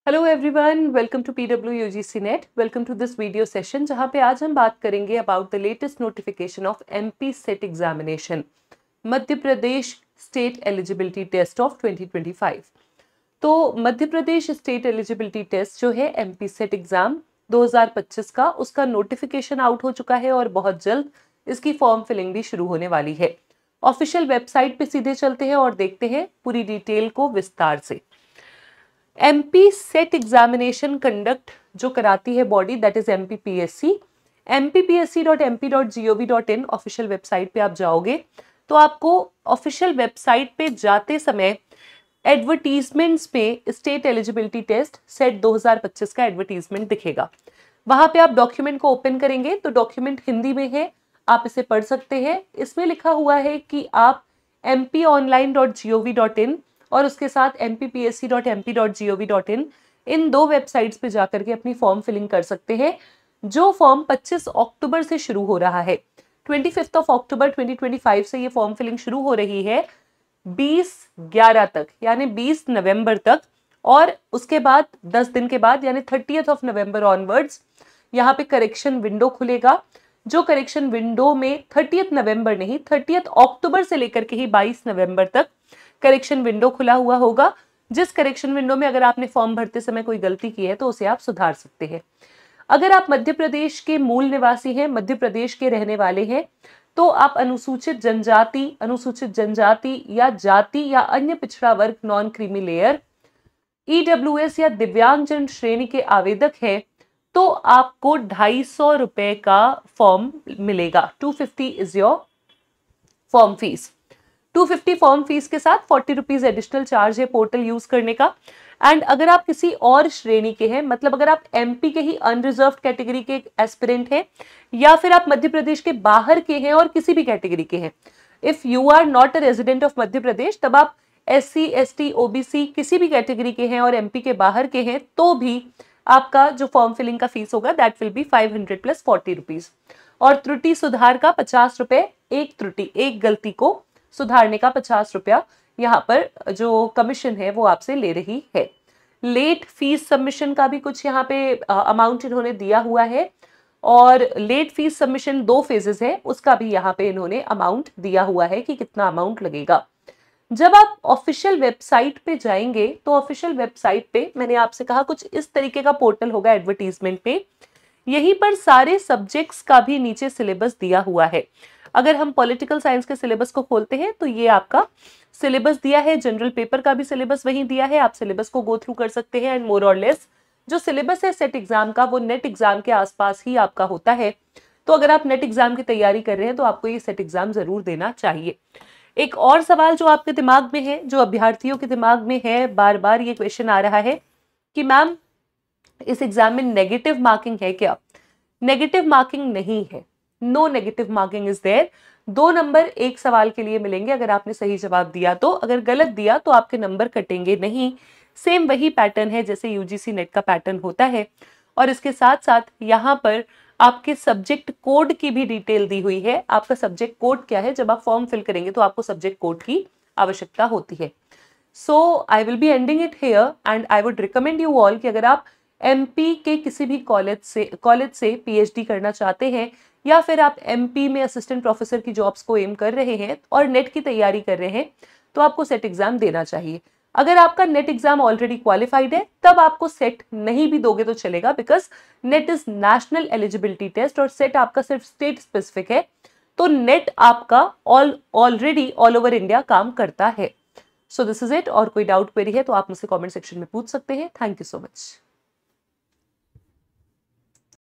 Hello everyone, welcome to PWUGC NET. Welcome to this video session जहां पे आज हम बात करेंगे about the latest notification of MP SET examination, Madhya Pradesh state eligibility test of 2025। तो Madhya Pradesh state eligibility test जो है MP सेट एग्जाम 2025 का, उसका नोटिफिकेशन आउट हो चुका है और बहुत जल्द इसकी फॉर्म फिलिंग भी शुरू होने वाली है। ऑफिशियल वेबसाइट पे सीधे चलते हैं और देखते हैं पूरी डिटेल को विस्तार से। MP सेट एग्जामिनेशन कंडक्ट जो कराती है body, that is MPPSC। mpsc.mp.gov.in official website पे आप जाओगे तो आपको ऑफिशियल वेबसाइट पे जाते समय एडवर्टीजमेंट्स में स्टेट एलिजिबिलिटी टेस्ट सेट 2025 का एडवर्टीजमेंट दिखेगा। वहां पे आप डॉक्यूमेंट को ओपन करेंगे तो डॉक्यूमेंट हिंदी में है, आप इसे पढ़ सकते हैं। इसमें लिखा हुआ है कि आप mponline.gov.in और उसके साथ mppsc.mp.gov.in इन दो वेबसाइट्स पे जाकर के अपनी फॉर्म फिलिंग कर सकते हैं। जो फॉर्म 25 अक्टूबर से शुरू हो रहा है, 25 अक्टूबर 2025 से ये फॉर्म फिलिंग शुरू हो रही है 20/11 तक, यानी 20 नवंबर तक। और उसके बाद 10 दिन के बाद यानी 30 नवंबर ऑनवर्ड्स यहाँ पे करेक्शन विंडो खुलेगा। जो करेक्शन विंडो में 30 नवंबर नहीं, 30 अक्टूबर से लेकर के ही 22 नवंबर तक करेक्शन विंडो खुला हुआ होगा। जिस करेक्शन विंडो में अगर आपने फॉर्म भरते समय कोई गलती की है तो उसे आप सुधार सकते हैं। अगर आप मध्य प्रदेश के मूल निवासी हैं, मध्य प्रदेश के रहने वाले हैं, तो आप अनुसूचित जनजाति या जाति या अन्य पिछड़ा वर्ग नॉन क्रीमी लेयर, EWS या दिव्यांगजन श्रेणी के आवेदक हैं तो आपको 250 रुपए का फॉर्म मिलेगा। 250 is your form fees. 250 form fees के साथ 40 रुपीज एडिशनल चार्ज है पोर्टल यूज करने का। एंड अगर आप किसी और श्रेणी के हैं, मतलब अगर आप MP के ही अनरिजर्व्ड कैटेगरी के एस्पिरेंट हैं या फिर आप मध्य प्रदेश के बाहर के हैं और किसी भी कैटेगरी के हैं, if you are not a resident of Madhya Pradesh, तब आप SC ST OBC किसी भी कैटेगरी के हैं और MP के बाहर के हैं तो भी आपका जो फॉर्म फिलिंग का फीस होगा that will be 500 plus 40 rupees. और त्रुटि सुधार का 50 रुपए, एक गलती को सुधारने का 50 रुपया यहाँ पर जो कमीशन है वो आपसे ले रही है। लेट फीस सबमिशन का भी कुछ यहाँ पे अमाउंट इन्होंने दिया हुआ है और लेट फीस सबमिशन 2 फेजेस है, उसका भी यहाँ पे इन्होंने अमाउंट दिया हुआ है कि कितना अमाउंट लगेगा। जब आप ऑफिशियल वेबसाइट पे जाएंगे तो ऑफिशियल वेबसाइट पे मैंने आपसे कहा कुछ इस तरीके का पोर्टल होगा एडवर्टीजमेंट पे। यहीं पर सारे सब्जेक्ट्स का भी नीचे सिलेबस दिया हुआ है। अगर हम पॉलिटिकल साइंस के सिलेबस को खोलते हैं तो ये आपका सिलेबस दिया है, जनरल पेपर का भी सिलेबस वहीं दिया है, आप सिलेबस को गो थ्रू कर सकते हैं। एंड मोर और लेस जो सिलेबस है सेट एग्जाम का वो नेट एग्जाम के आसपास ही आपका होता है। तो अगर आप नेट एग्जाम की तैयारी कर रहे हैं तो आपको ये सेट एग्जाम जरूर देना चाहिए। एक और सवाल जो आपके दिमाग में है, जो अभ्यर्थियों के दिमाग में है, बार बार ये क्वेश्चन आ रहा है कि मैम इस एग्जाम में नेगेटिव मार्किंग है क्या? नेगेटिव मार्किंग नहीं है, no negative marking is there. 2 number एक सवाल के लिए मिलेंगे अगर आपने सही जवाब दिया तो, अगर गलत दिया तो आपके नंबर कटेंगे नहीं। सेम वही पैटर्न है जैसे UGC नेट का पैटर्न होता है। और इसके साथ साथ यहाँ पर आपके सब्जेक्ट कोड की भी डिटेल दी हुई है। आपका सब्जेक्ट कोड क्या है, जब आप फॉर्म फिल करेंगे तो आपको सब्जेक्ट कोड की आवश्यकता होती है। So I will be ending it here and I would recommend you all कि अगर आप MP के किसी भी कॉलेज से PhD करना चाहते हैं या फिर आप MP में असिस्टेंट प्रोफेसर की जॉब्स को एम कर रहे हैं और नेट की तैयारी कर रहे हैं तो आपको सेट एग्जाम देना चाहिए। अगर आपका नेट एग्जाम ऑलरेडी क्वालिफाइड है तब आपको सेट नहीं भी दोगे तो चलेगा, because NET is national eligibility test और सेट आपका सिर्फ स्टेट स्पेसिफिक है। तो नेट आपका ऑलरेडी ऑल ओवर इंडिया काम करता है। So this is it. और कोई डाउट क्वेरी है तो आप मुझसे कॉमेंट सेक्शन में पूछ सकते हैं। Thank you so much.